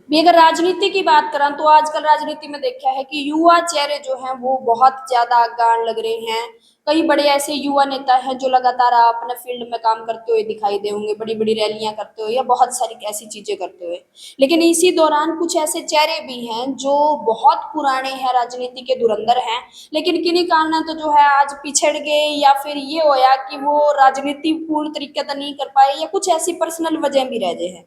भी अगर राजनीति की बात करें तो आजकल राजनीति में देखा है कि युवा चेहरे जो हैं वो बहुत ज्यादा आगान लग रहे हैं। कई बड़े ऐसे युवा नेता हैं जो लगातार अपने फील्ड में काम करते हुए दिखाई दे होंगे, बड़ी बड़ी रैलियां करते हुए या बहुत सारी ऐसी चीजें करते हुए। लेकिन इसी दौरान कुछ ऐसे चेहरे भी हैं जो बहुत पुराने हैं, राजनीति के धुरंधर हैं, लेकिन किन्हीं कारण तो जो है आज पिछड़ गए, या फिर ये होया कि वो राजनीति पूर्ण तरीके से नहीं कर पाए, या कुछ ऐसी पर्सनल वजह भी रह गए हैं।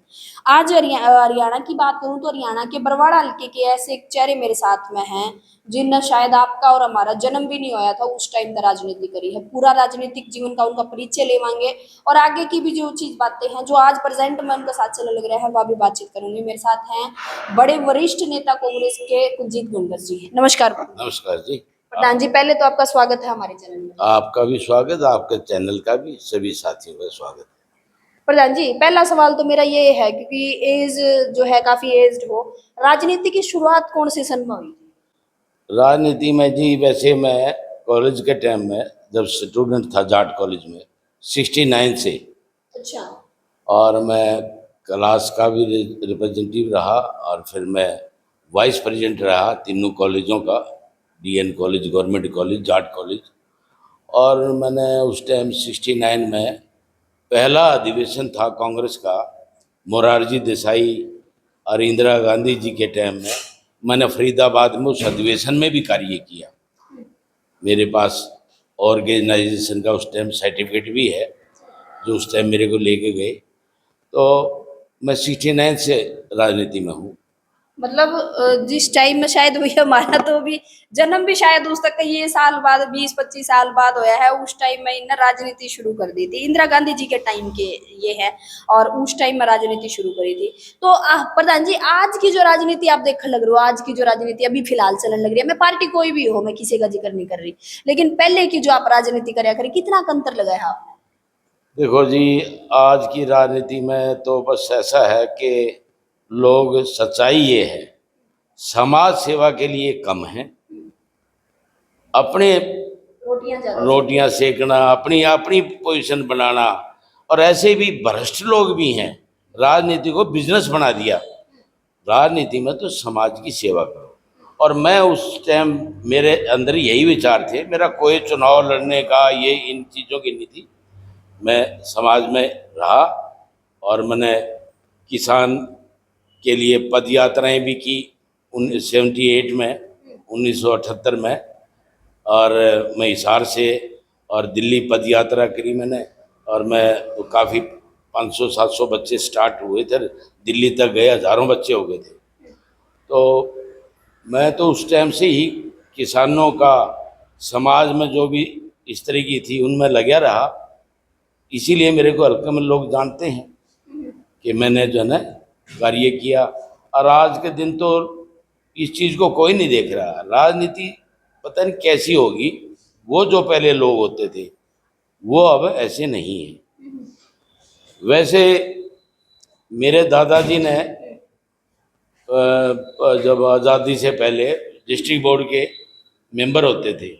आज हरियाणा की बात करूं तो हरियाणा के बरवाड़ा हल्के के ऐसे एक चेहरे मेरे साथ में हैं जिनने शायद आपका और हमारा जन्म भी नहीं होया था उस टाइम का राजनीति करी है। पूरा राजनीतिक जीवन का उनका परिचय लेवांगे और आगे की भी जो चीज बातें हैं जो आज प्रेजेंट में उनका साथ चलने लग रहा है वह भी बातचीत करूंगी। मेरे साथ हैं बड़े वरिष्ठ नेता कांग्रेस के कुलजीत गुंडर जी। नमस्कार नमस्कार जी। प्रधान जी, पहले तो आपका स्वागत है हमारे चैनल में। आपका भी स्वागत, आपके चैनल का भी, सभी साथियों का स्वागत। प्रधान जी, पहला सवाल तो मेरा ये है, क्योंकि एज जो है काफी एज्ड हो, राजनीति की शुरुआत कौन से सन में हुई थी? राजनीति में जी, वैसे मैं कॉलेज के टाइम में जब स्टूडेंट था जाट कॉलेज में 69 से, अच्छा। और मैं क्लास का भी रिप्रेजेंटेटिव रहा, और फिर मैं वाइस प्रेसिडेंट रहा तीनों कॉलेजों का, DN college, government college, Jat college. और मैंने उस टाइम 69 में पहला अधिवेशन था कांग्रेस का, मोरारजी देसाई और इंदिरा गांधी जी के टाइम में। मैंने फरीदाबाद में उस अधिवेशन में भी कार्य किया। मेरे पास ऑर्गेनाइजेशन का उस टाइम सर्टिफिकेट भी है जो उस टाइम मेरे को लेके गए। तो मैं 69 से राजनीति में हूँ। मतलब जिस टाइम में शायद हुई हमारा तो भी जन्म भी शायद उस तक ये साल बाद 20-25 साल बाद होया है। उस टाइम में इन्हें राजनीति शुरू कर दी थी, इंदिरा गांधी जी के टाइम के ये है, और उस टाइम में राजनीति शुरू करी थी। तो प्रधान जी, आज की जो राजनीति आप देखने लग रहे हो, आज की जो राजनीति अभी फिलहाल चलने लग रही है, मैं पार्टी कोई भी हो, मैं किसी का जिक्र नहीं कर रही, लेकिन पहले की जो आप राजनीति कराया करें, कितना अंतर लगाया आपने? देखो जी, आज की राजनीति में तो बस ऐसा है कि लोग, सच्चाई ये है, समाज सेवा के लिए कम है। अपने रोटियां सेकना, अपनी अपनी पोजीशन बनाना, और ऐसे भी भ्रष्ट लोग भी हैं, राजनीति को बिजनेस बना दिया। राजनीति में तो समाज की सेवा करो। और मैं उस टाइम, मेरे अंदर यही विचार थे, मेरा कोई चुनाव लड़ने का ये इन चीज़ों की नहीं थी। मैं समाज में रहा, और मैंने किसान के लिए पद यात्राएँ भी की 78 में, 1978 में। और मैं हिसार से और दिल्ली पद यात्रा करी मैंने, और मैं तो काफ़ी 500-700 बच्चे स्टार्ट हुए थे, दिल्ली तक गए, हज़ारों बच्चे हो गए थे। तो मैं तो उस टाइम से ही किसानों का, समाज में जो भी इस तरह की थी उनमें लगा रहा। इसीलिए मेरे को हल्के में लोग जानते हैं कि मैंने जो है ना कार्य किया। और आज के दिन तो इस चीज़ को कोई नहीं देख रहा। राजनीति पता नहीं कैसी होगी। वो जो पहले लोग होते थे वो अब ऐसे नहीं है। वैसे मेरे दादाजी ने जब आज़ादी से पहले डिस्ट्रिक्ट बोर्ड के मेंबर होते थे,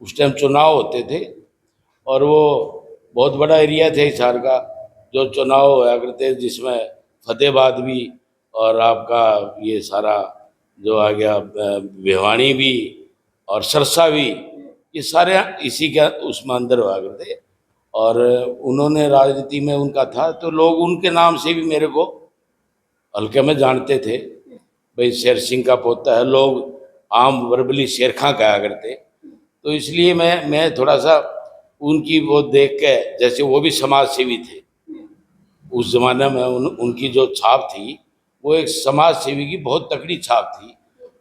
उस टाइम चुनाव होते थे, और वो बहुत बड़ा एरिया थे हिसार का जो चुनाव होया करते, जिसमें फतेहाबाद भी और आपका ये सारा जो आ गया भिवानी भी और सरसा भी, ये सारे इसी का उसमें अंदर हुआ करते। और उन्होंने राजनीति में उनका था, तो लोग उनके नाम से भी मेरे को हल्के में जानते थे, भाई शेर सिंह का पोता है। लोग आम वर्बली शेर खां कहा करते। तो इसलिए मैं थोड़ा सा उनकी वो देख के, जैसे वो भी समाज सेवी थे उस जमाने में, उनकी जो छाप थी वो एक समाज सेवी की बहुत तकड़ी छाप थी।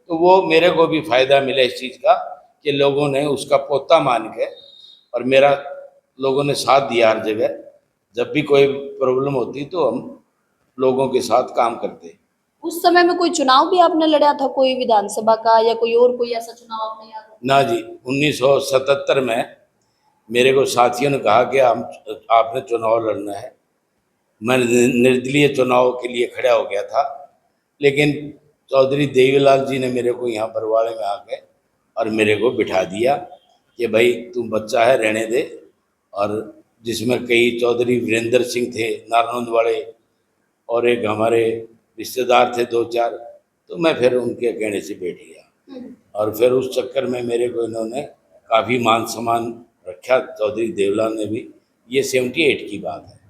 तो वो मेरे को भी फायदा मिला इस चीज़ का कि लोगों ने उसका पोता मान के, और मेरा लोगों ने साथ दिया हर जगह। जब भी कोई प्रॉब्लम होती तो हम लोगों के साथ काम करते। उस समय में कोई चुनाव भी आपने लड़ा था, कोई विधानसभा का या कोई और कोई ऐसा चुनाव आपने याद है? ना जी, 1977 में मेरे को साथियों ने कहा कि हम, आपने चुनाव लड़ना है। मैं निर्दलीय चुनाव के लिए खड़ा हो गया था, लेकिन चौधरी देवीलाल जी ने मेरे को यहाँ बरवाड़े में आके और मेरे को बिठा दिया कि भाई तुम बच्चा है, रहने दे। और जिसमें कई चौधरी वीरेंद्र सिंह थे नारनौंद वाले, और एक हमारे रिश्तेदार थे दो चार, तो मैं फिर उनके कहने से बैठ गया। और फिर उस चक्कर में मेरे को इन्होंने काफ़ी मान सम्मान रखा, चौधरी देवलाल ने भी। ये 78 की बात है।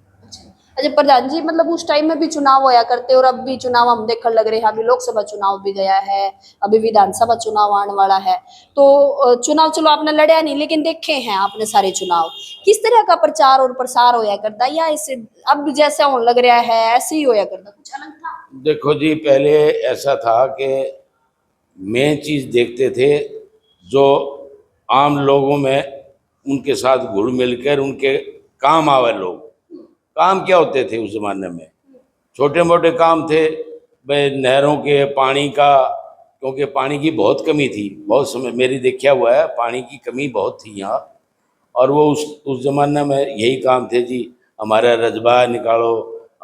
अच्छा प्रधान जी, मतलब उस टाइम में भी चुनाव होया करते और अब भी चुनाव हम देखने लग रहे हैं। अभी लोकसभा चुनाव भी गया है, अभी विधानसभा चुनाव आने वाला है। तो चुनाव चलो आपने लड़या नहीं, लेकिन देखे हैं आपने सारे चुनाव। किस तरह का प्रचार और प्रसार होया करता, या इससे अब जैसा होने लग रहा है ऐसे ही होया करता, कुछ अलग था? देखो जी, पहले ऐसा था कि मेन चीज़ देखते थे जो आम लोगों में उनके साथ घुल मिलकर उनके काम आवे लोग। काम क्या होते थे उस ज़माने में? छोटे मोटे काम थे भाई, नहरों के पानी का, क्योंकि पानी की बहुत कमी थी। बहुत समय मेरी देखा हुआ है, पानी की कमी बहुत थी यहाँ। और वो उस ज़माने में यही काम थे जी, हमारा रजबा निकालो,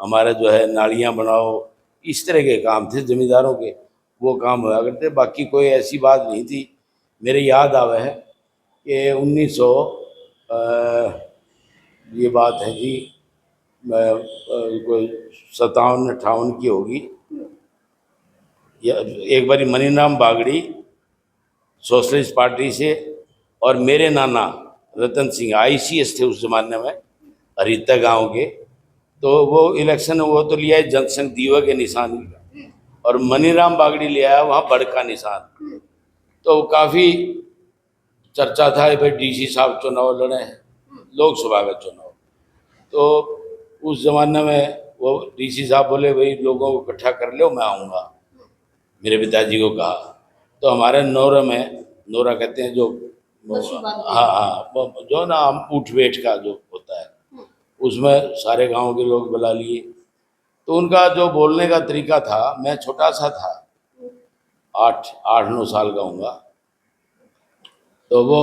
हमारा जो है नालियाँ बनाओ, इस तरह के काम थे ज़मींदारों के। वो काम हुआ करते, बाकी कोई ऐसी बात नहीं थी। मेरे याद आवे है कि 1900 ये बात है जी, कोई 57-58 की होगी। या एक बारी मनीराम बागड़ी सोशलिस्ट पार्टी से, और मेरे नाना रतन सिंह ICS थे उस ज़माने में, हरिता गांव के। तो वो इलेक्शन, वो तो लिया है जनसंघ दीवा के निशान, और मनीराम बागड़ी ले आया वहाँ बड़ का निशान। तो काफ़ी चर्चा था भाई DC साहब चुनाव लड़े हैं, लोकसभा का चुनाव। तो उस ज़माने में वो DC साहब बोले भाई लोगों को इकट्ठा कर लो, मैं आऊँगा। मेरे पिताजी को कहा। तो हमारे नौरा में, नौरा कहते हैं जो, हाँ हाँ, वो जो ना ऊँट बैठ का जो होता है, उसमें सारे गांव के लोग बुला लिए। तो उनका जो बोलने का तरीका था, मैं छोटा सा था, 8-9 साल का हूँगा, तो वो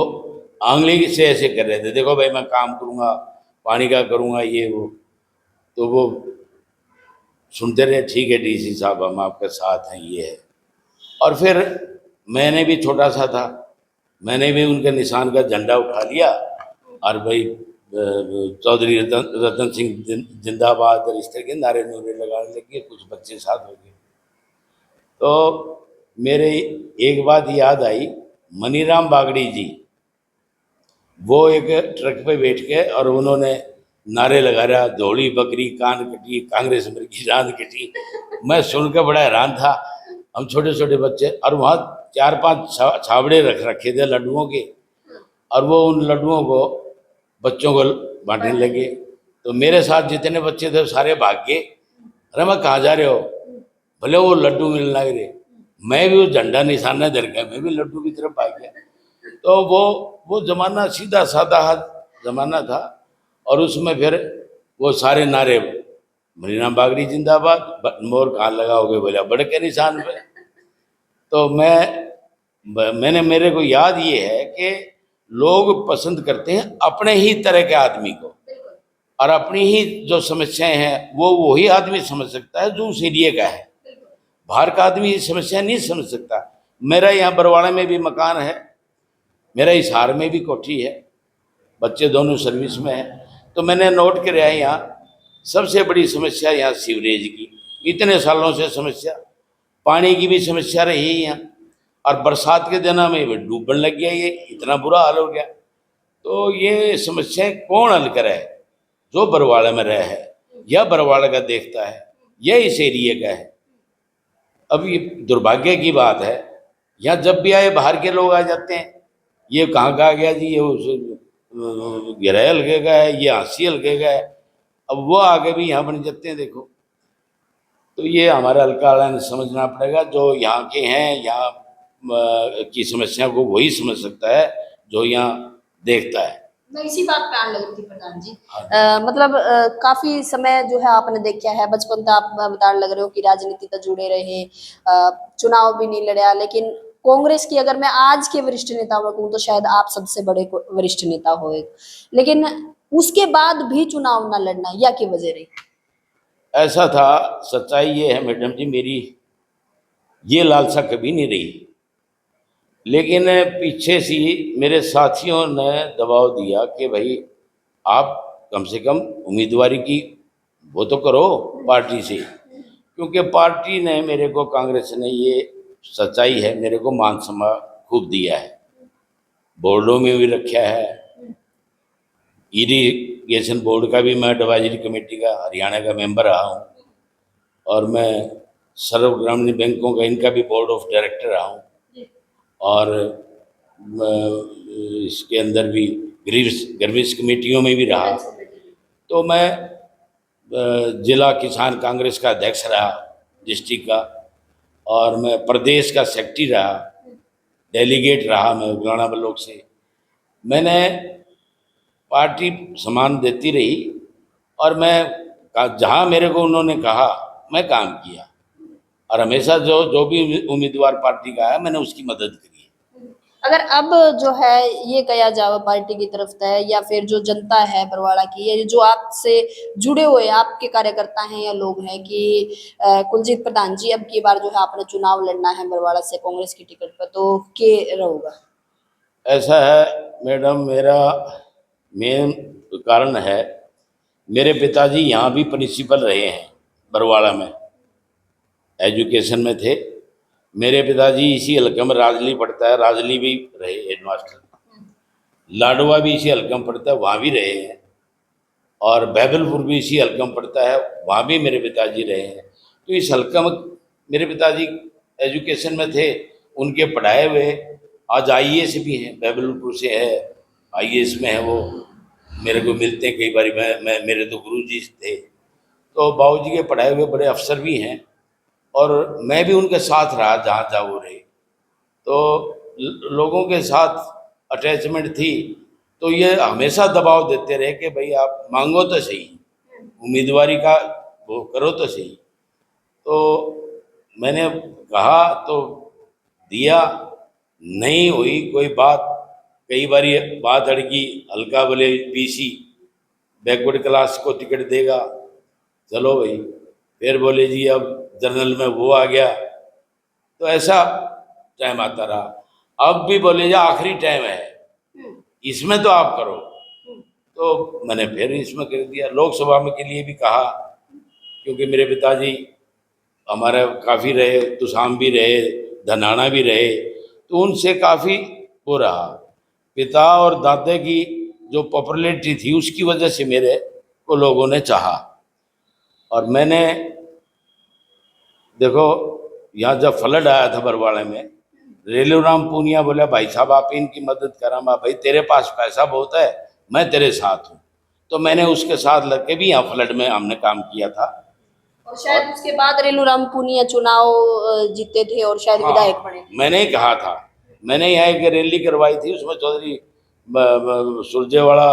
आंगली से ऐसे कर रहे थे, देखो भाई मैं काम करूँगा, पानी का करूँगा, ये वो। तो वो सुनते रहे, ठीक है DC साहब हम आपके साथ हैं, ये है। और फिर मैंने भी छोटा सा था, मैंने भी उनके निशान का झंडा उठा लिया, और भाई चौधरी रतन सिंह जिंदाबाद, और इस तरह के नारे नूरे लगाने लगे। कुछ बच्चे साथ हो गए। तो मेरे एक बात याद आई, मनीराम बागड़ी जी, वो एक ट्रक पे बैठ के और उन्होंने नारे लगा रहा, धौली बकरी कान कटी, कांग्रेस मर की जान कटी। मैं सुनकर बड़ा हैरान था। हम छोटे छोटे बच्चे, और वहाँ 4-5 छावड़े रखे थे लड्डुओं के, और वो उन लड्डुओं को बच्चों को बांटने लगे। तो मेरे साथ जितने बच्चे थे सारे भाग गए। अरे मैं कहाँ जा रहे हो? भले वो लड्डू मिलने लग रहे। मैं भी वो झंडा निशाना धर गया, मैं भी लड्डू की तरफ भाग गया। तो वो ज़माना सीधा साधा ज़माना था। और उसमें फिर वो सारे नारे, मनीराम बागड़ी जिंदाबाद, मोर कहाँ लगाओगे बोला बड़ के निशान पे। तो मैंने मेरे को याद ये है कि लोग पसंद करते हैं अपने ही तरह के आदमी को, और अपनी ही जो समस्याएं हैं वो वही आदमी समझ सकता है जो उस एरिया का है। बाहर का आदमी ये समस्या नहीं समझ सकता। मेरा यहाँ बरवाड़ा में भी मकान है, मेरा हिसार में भी कोठी है, बच्चे दोनों सर्विस में हैं। तो मैंने नोट किया है यहाँ सबसे बड़ी समस्या यहाँ सीवरेज की, इतने सालों से समस्या, पानी की भी समस्या रही है यहाँ, और बरसात के दिनों में भी डूबने लग गया, ये इतना बुरा हाल हो गया। तो ये समस्याएं कौन हल करे? जो बरवाड़ा में रहे है, या बरवाड़ा का देखता है, या इस एरिए का है। अब ये दुर्भाग्य की बात है, यहाँ जब भी आए बाहर के लोग आ जाते हैं। ये कहाँ का आ गया जी, ये गहराई हल्के का है, ये हाँसी हल्के का है, अब वो आगे भी यहाँ बन जाते हैं। देखो, तो ये हमारा हल्का वाला ने समझना पड़ेगा। जो यहाँ के हैं, यहाँ की समस्या को वही समझ सकता है जो यहाँ देखता है। मैं इसी बात पे आने लगी थी प्रधान जी। मतलब काफी समय जो है आपने देखा है, बचपन से आप बताने लग रहे हो कि राजनीति से जुड़े रहे, चुनाव भी नहीं लड़ा, लेकिन कांग्रेस की अगर मैं आज के वरिष्ठ नेताओं को कहूं तो शायद आप सबसे बड़े वरिष्ठ नेता हो। लेकिन उसके बाद भी चुनाव ना लड़ना, या की वजह रही? ऐसा था, सच्चाई ये है मैडम जी, मेरी ये लालसा कभी नहीं रही। लेकिन पीछे से मेरे साथियों ने दबाव दिया कि भाई आप कम से कम उम्मीदवारी की वो तो करो पार्टी से, क्योंकि पार्टी ने मेरे को, कांग्रेस ने, ये सच्चाई है, मेरे को मान सम्मान खूब दिया है। बोर्डों में भी रखा है, इरिगेशन बोर्ड का भी मैं एडवाइजरी कमेटी का हरियाणा का मेंबर रहा हूँ, और मैं सर्व ग्रामीण बैंकों का इनका भी बोर्ड ऑफ डायरेक्टर रहा हूँ, और इसके अंदर भी ग्रीव्स कमेटियों में भी रहा। तो मैं जिला किसान कांग्रेस का अध्यक्ष रहा डिस्ट्रिक्ट का, और मैं प्रदेश का सेक्रेटरी रहा, डेलीगेट रहा मैं उगलाना ब्लॉक से। मैंने पार्टी सम्मान देती रही, और मैं जहाँ मेरे को उन्होंने कहा मैं काम किया, और हमेशा जो भी उम्मीदवार पार्टी का है मैंने उसकी मदद करी है। अगर अब जो है ये कहा जाए पार्टी की तरफ से, या फिर जो जनता है बरवाड़ा की, या जो आपसे जुड़े हुए आपके कार्यकर्ता हैं या लोग हैं कि कुलजीत प्रधान जी अब की बार जो है आपने चुनाव लड़ना है बरवाड़ा से कांग्रेस की टिकट पर, तो के रहेगा? ऐसा है मैडम, मेरा मेन कारण है, मेरे पिताजी यहाँ भी प्रिंसिपल रहे हैं बरवाड़ा में, एजुकेशन में थे। मेरे पिताजी इसी हल्के में, राजली पढ़ता है, राजली भी रहे हेडमास्टर, लाडवा भी इसी हल्के में पढ़ता है, वहाँ भी रहे हैं, और बैबलपुर भी इसी हल्के में पढ़ता है, वहाँ भी मेरे पिताजी रहे हैं। तो इस हल्के में मेरे पिताजी एजुकेशन में थे, उनके पढ़ाए हुए आज आईएएस भी हैं, बैबलपुर से है, आईएएस में है वो, मेरे को मिलते हैं कई बार। मैं मेरे तो गुरुजी थे, तो बाबूजी के पढ़ाए हुए बड़े अफसर भी हैं, और मैं भी उनके साथ रहा जहाँ जहाँ वो रहे, तो लोगों के साथ अटैचमेंट थी। तो ये हमेशा दबाव देते रहे कि भाई आप मांगो तो सही, उम्मीदवारी का वो करो तो सही। तो मैंने कहा तो दिया, नहीं हुई कोई बात, कई बार ये बात अड़की, हल्का बोले बीसी बैकवर्ड क्लास को टिकट देगा, चलो भाई, फिर बोले जी अब जनरल में वो आ गया, तो ऐसा टाइम आता रहा। अब भी बोले जी आखिरी टाइम है, इसमें तो आप करो, तो मैंने फिर इसमें कर दिया। लोकसभा में के लिए भी कहा, क्योंकि मेरे पिताजी हमारे काफ़ी रहे, तुसाम भी रहे, धनाना भी रहे, तो उनसे काफ़ी वो रहा। पिता और दादे की जो पॉपुलैरिटी थी उसकी वजह से मेरे को लोगों ने चाहा। और मैंने देखो, यहाँ जब फ्लड आया था बरवाड़े में, रेलूराम पूनिया बोला भाई साहब आप इनकी मदद करा, मैं भाई तेरे पास पैसा बहुत है, मैं तेरे साथ हूँ। तो मैंने उसके साथ लग के भी यहाँ फ्लड में हमने काम किया था। और शायद उसके बाद रेलूराम पुनिया चुनाव जीते थे और शायद विधायक बने। मैंने ही कहा था, मैंने यहाँ एक रैली करवाई थी, उसमें चौधरी सुरजेवाला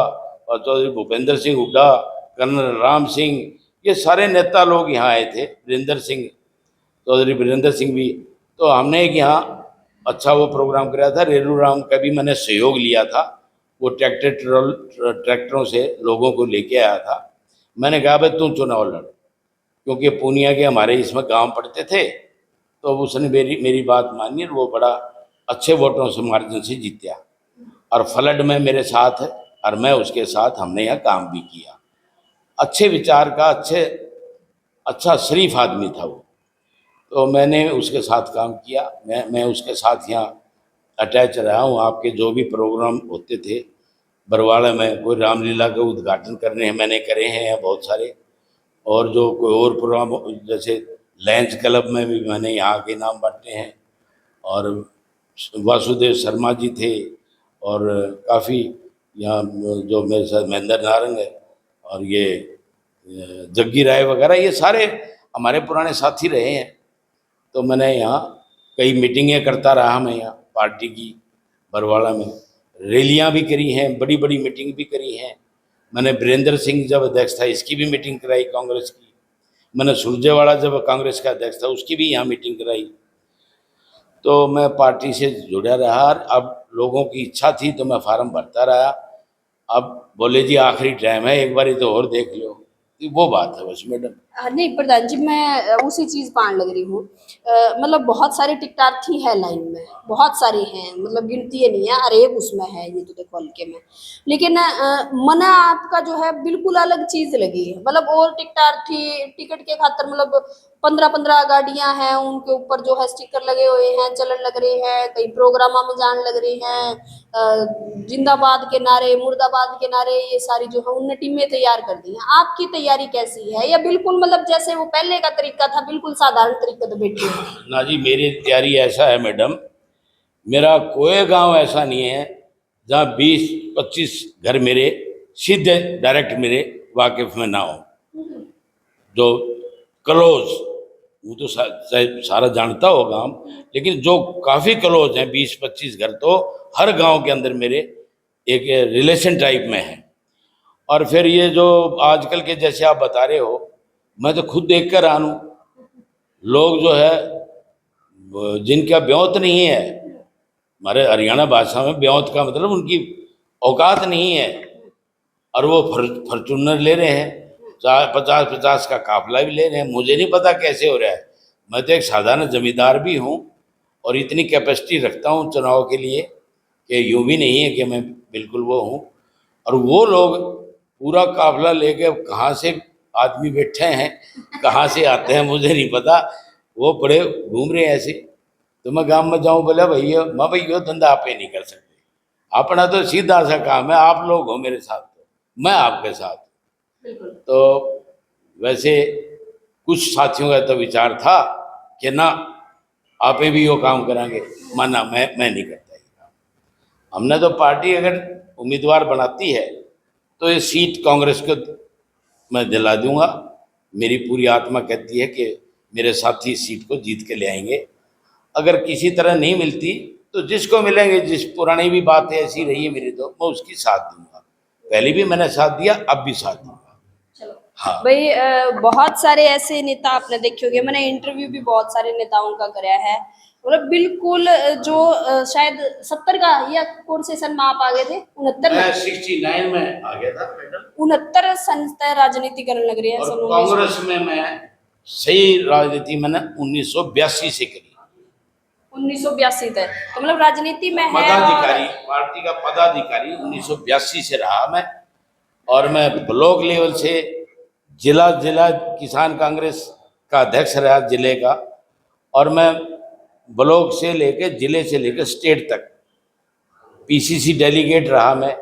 और चौधरी भूपेंद्र सिंह हुड्डा, कर्नल राम सिंह, ये सारे नेता लोग यहाँ आए थे, वीरेंद्र सिंह, चौधरी वीरेंद्र सिंह भी। तो हमने एक यहाँ अच्छा वो प्रोग्राम कराया था, रेलूराम का भी मैंने सहयोग लिया था, वो ट्रैक्टरों से लोगों को लेके आया था। मैंने कहा भाई तू चुनाव लड़, क्योंकि पूनिया के हमारे इसमें गांव पड़ते थे, तो उसने मेरी बात मानी और वो बड़ा अच्छे वोटों से मार्जिन से जीता, और फ्लड में मेरे साथ है, और मैं उसके साथ, हमने यहाँ काम भी किया। अच्छे विचार का, अच्छा शरीफ आदमी था वो, तो मैंने उसके साथ काम किया। मैं उसके साथ यहाँ अटैच रहा हूँ। आपके जो भी प्रोग्राम होते थे बरवाड़ा में, कोई रामलीला का उद्घाटन करने हैं मैंने करे हैं यहाँ बहुत सारे, और जो कोई और प्रोग्राम जैसे लैंच क्लब में भी मैंने यहाँ के नाम बांटे हैं, और वासुदेव शर्मा जी थे, और काफ़ी यहाँ जो मेरे साथ महेंद्र नारंग है, और ये जग्गी राय वगैरह, ये सारे हमारे पुराने साथी रहे हैं। तो मैंने यहाँ कई मीटिंगें करता रहा, मैं यहाँ पार्टी की बरवाड़ा में रैलियाँ भी करी हैं, बड़ी बड़ी मीटिंग भी करी हैं। मैंने वीरेंद्र सिंह जब अध्यक्ष था इसकी भी मीटिंग कराई कांग्रेस की। मैंने सुरजेवाला जब कांग्रेस का अध्यक्ष था उसकी भी यहाँ मीटिंग कराई। तो मैं पार्टी से जुड़ा रहा, और अब लोगों की इच्छा थी तो मैं फार्म भरता रहा। अब बोले जी आखिरी टाइम है, एक बार तो और देख लो, वो बात है बस मैडम। नहीं प्रधान जी, मैं उसी चीज पान लग रही हूँ। मतलब बहुत सारे टिकटार्थी है लाइन में, बहुत सारे हैं, मतलब गिनती है नहीं है, हर एक उसमें है, ये तो देखो हल्के में। लेकिन मना आपका जो है बिल्कुल अलग चीज लगी है। मतलब और टिकटार्थी टिकट के खातर मतलब 15-15 गाड़ियां हैं, उनके ऊपर जो है स्टिकर लगे हुए हैं, चलन लग रहे हैं, कई प्रोग्रामों में जान लग रहे हैं, जिंदाबाद के नारे, मुर्दाबाद के नारे, ये सारी जो है उनने टीमें तैयार कर दी हैं। आपकी तैयारी कैसी है, या बिल्कुल मतलब जैसे वो पहले का तरीका था, बिल्कुल साधारण तरीके से बैठे हैं? ना जी, मेरी तैयारी ऐसा है मैडम, मेरा कोई गांव ऐसा नहीं है जहाँ 20-25 घर मेरे सीधे डायरेक्ट मेरे वाकिफ में ना हो। जो क्लोज, वो तो सारा जानता हो गांव, लेकिन जो काफ़ी क्लोज हैं 20-25 घर तो हर गांव के अंदर मेरे एक रिलेशन टाइप में है। और फिर ये जो आजकल के जैसे आप बता रहे हो, मैं तो खुद देख कर आन हूँ, लोग जो है जिनका ब्योत नहीं है, हमारे हरियाणा भाषा में ब्योत का मतलब उनकी औकात नहीं है, और वो फॉर्चूनर ले रहे हैं, 50-50 का काफिला भी ले रहे हैं। मुझे नहीं पता कैसे हो रहा है। मैं तो एक साधारण जमींदार भी हूँ और इतनी कैपेसिटी रखता हूँ चुनाव के लिए कि यूँ भी नहीं है कि मैं बिल्कुल वो हूँ। और वो लोग पूरा काफिला लेके कहाँ से आदमी बैठे हैं, कहाँ से आते हैं मुझे नहीं पता, वो बड़े घूम रहे हैं ऐसे। तो मैं गांव में जाऊं, बोला भैया मैं भैया धंधा आप ही नहीं कर सकते, अपना तो सीधा सा काम है, आप लोग हो मेरे साथ तो मैं आपके साथ। तो वैसे कुछ साथियों का तो विचार था कि ना आप ही भी वो काम कराएंगे, माना मैं नहीं करता ये काम। हमने तो पार्टी अगर उम्मीदवार बनाती है तो ये सीट कांग्रेस को मैं दिला दूंगा। मेरी पूरी आत्मा कहती है कि मेरे साथी इस सीट को जीत के ले आएंगे। अगर किसी तरह नहीं मिलती तो जिसको मिलेंगे, जिस पुरानी भी बात है ऐसी रही है मेरी, तो मैं उसकी साथ दूंगा। पहले भी मैंने साथ दिया, अब भी साथ दूंगा। हाँ भाई, बहुत सारे ऐसे नेता आपने देखे होंगे, मैंने इंटरव्यू भी बहुत सारे नेताओं का कराया है, मतलब बिल्कुल जो शायद 70 का या कौन से सन में आप आ गए थे, 69 मैं में? 69 में आ गया था मैडम। 69 सन से राजनीति करने लग रहे हैं, और सन 1900। कांग्रेस में मैं सही राजनीति मैंने 1982 से करी। 1982 तक तो मतलब राजनीति में है। पदाधिकारी, पार्टी का पदाधिकारी 1982 से रहा मैं। और मैं ब्लॉक लेवल से जिला जिला किसान कांग्रेस का अध्यक्ष रहा जिले का, और मैं ब्लॉक से लेके जिले से लेकर स्टेट तक पीसीसी डेलीगेट रहा मैं।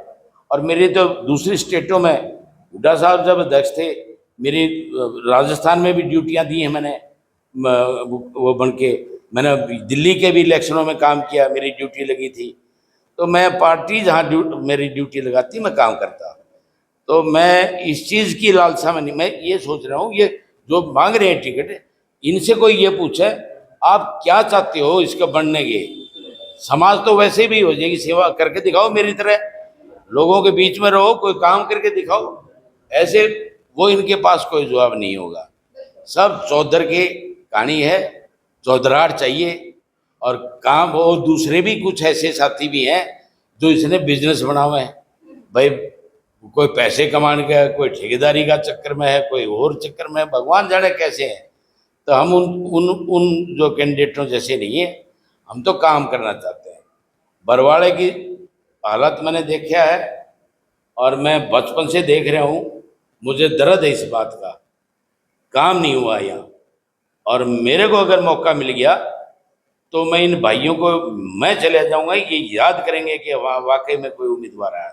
और मेरे तो दूसरी स्टेटों में हुड्डा साहब जब अध्यक्ष थे, मेरी राजस्थान में भी ड्यूटियां दी हैं मैंने, वो बन के मैंने दिल्ली के भी इलेक्शनों में काम किया, मेरी ड्यूटी लगी थी। तो मैं पार्टी जहाँ मेरी ड्यूटी लगाती मैं काम करता। तो मैं इस चीज़ की लालसा में नहीं, मैं ये सोच रहा हूँ ये जो मांग रहे हैं टिकट, इनसे कोई ये पूछे आप क्या चाहते हो इसके बनने के, समाज तो वैसे भी हो जाएगी, सेवा करके दिखाओ मेरी तरह, लोगों के बीच में रहो, कोई काम करके दिखाओ। ऐसे वो इनके पास कोई जवाब नहीं होगा। सब चौधर की कहानी है, चौधराहट चाहिए। और काम और दूसरे भी कुछ ऐसे साथी भी हैं जो इसने बिजनेस बना हुआ है भाई, कोई पैसे कमाने का, कोई ठेकेदारी का चक्कर में है, कोई और चक्कर में है, भगवान जाने कैसे हैं। तो हम उन उन उन जो कैंडिडेटों जैसे नहीं है, हम तो काम करना चाहते हैं। बरवाड़े की हालत मैंने देखा है और मैं बचपन से देख रहा हूँ, मुझे दर्द है इस बात का, काम नहीं हुआ यहाँ। और मेरे को अगर मौका मिल गया तो मैं इन भाइयों को मैं चले जाऊंगा, ये याद करेंगे कि वाकई में कोई उम्मीदवार आया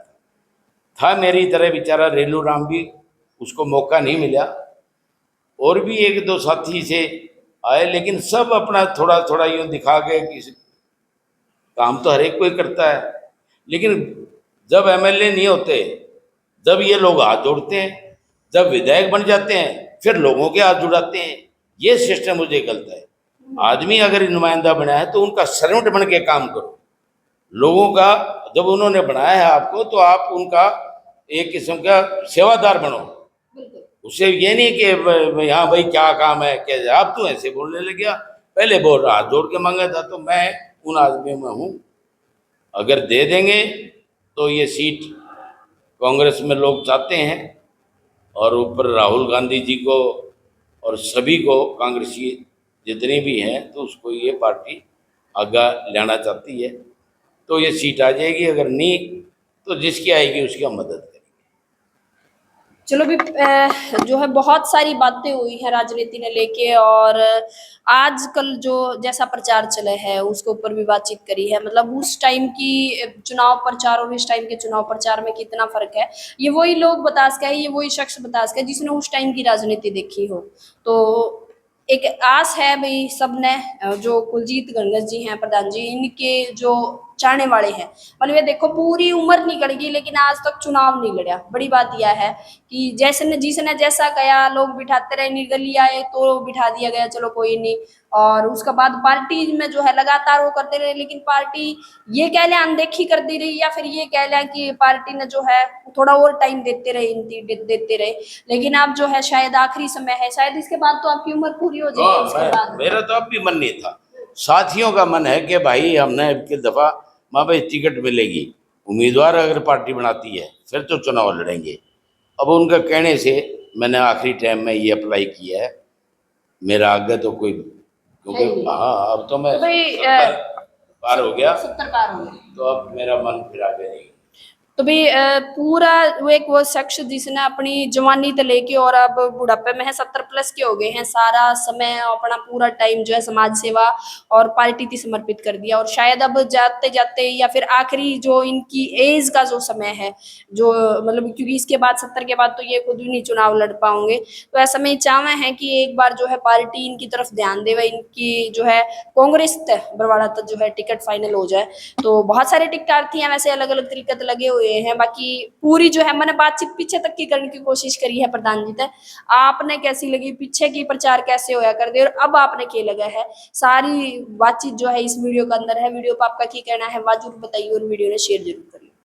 था मेरी तरह बेचारा रेलू राम भी, उसको मौका नहीं मिला। और भी एक दो साथी से आए, लेकिन सब अपना थोड़ा थोड़ा यूँ दिखा के कि काम तो हर एक कोई करता है, लेकिन जब एमएलए नहीं होते, जब ये लोग हाथ जोड़ते हैं, जब विधायक बन जाते हैं फिर लोगों के हाथ जुड़ाते हैं। ये सिस्टम मुझे गलत है। आदमी अगर नुमाइंदा बना है तो उनका सर्वेंट बन के काम करो। लोगों का जब उन्होंने बनाया है आपको, तो आप उनका एक किस्म का सेवादार बनो। उससे ये नहीं कि हाँ भाई क्या काम है, क्या आप तो ऐसे बोलने लग गया, पहले बोल रहा हाथ जोड़ के मांगा था। तो मैं उन आदमियों में हूँ, अगर दे देंगे तो ये सीट कांग्रेस में लोग चाहते हैं। और ऊपर राहुल गांधी जी को और सभी को, कांग्रेसी जितने भी हैं, तो उसको ये पार्टी आगे लाना चाहती है। तो ये सीट आ जाएगी, अगर नहीं तो जिसकी आएगी उसकी हम मदद करेंगे। चलो भी जो है बहुत सारी बातें हुई हैं राजनीति ने लेके, और आजकल जो जैसा प्रचार चले है उसके ऊपर भी बातचीत करी है। मतलब उस टाइम की चुनाव प्रचार और इस टाइम के चुनाव प्रचार में कितना फर्क है, ये वही लोग बता सके, ये वही शख्स बता सके जिसने उस टाइम की राजनीति देखी हो। तो एक आस है भाई सबने, जो कुलजीत गणगस जी हैं प्रधान जी, इनके जो चाहने वाले हैं, मतलब ये देखो पूरी उम्र निकल गई लेकिन आज तक चुनाव नहीं लड़ा। बड़ी बात यह है कि जैसे ने जिसने जैसा कहा लोग बिठाते रहे, निर्दलीय आए तो बिठा दिया गया, चलो कोई नहीं। और उसके बाद पार्टी में जो है लगातार वो करते रहे, लेकिन पार्टी ये कह लें अनदेखी कर दी रही, या फिर ये कह लें कि पार्टी ने जो है थोड़ा और टाइम देते रहे, देते रहे। लेकिन अब जो है शायद आखिरी समय है, शायद इसके बाद तो आपकी उम्र पूरी हो जाएगी। इसके बाद मेरा तो अब भी मन नहीं था, साथियों का मन है कि भाई हमने अब की दफा वहाँ पे टिकट मिलेगी, उम्मीदवार अगर पार्टी बनाती है फिर तो चुनाव लड़ेंगे। अब उनका कहने से मैंने आखिरी टाइम में ये अप्लाई किया है। मेरा आगे तो कोई, क्योंकि है नहीं। हाँ अब तो मैं तो भाई 70 पार हो गया, 70 पार हो गए। तो अब मेरा मन फिर आगे नहीं। तो भाई पूरा वो शख्स जिसने अपनी जवानी से लेके और अब बुढ़ापे में है, 70+ के हो गए हैं, सारा समय अपना पूरा टाइम जो है समाज सेवा और पार्टी थी समर्पित कर दिया। और शायद अब जाते जाते या फिर आखिरी जो इनकी एज का जो समय है, जो मतलब क्योंकि इसके बाद 70 के बाद तो ये खुद भी नहीं चुनाव लड़ पाओगे, तो ऐसा में चाहवे हैं कि एक बार जो है पार्टी इनकी तरफ ध्यान दे, इनकी जो है कांग्रेस तक बरवाड़ा तक जो है टिकट फाइनल हो जाए। तो बहुत सारे टिकटार्थी हैं वैसे, अलग अलग तरीके से लगे हुए हैं। बाकी पूरी जो है मैंने बातचीत पीछे तक की करने की कोशिश करी है प्रधान जी तक। आपने कैसी लगी, पीछे की प्रचार कैसे होया कर दे, और अब आपने क्या लगा है, सारी बातचीत जो है इस वीडियो के अंदर है। वीडियो पर आपका क्या कहना है वाजूर बताइए, और वीडियो ने शेयर जरूर करिए।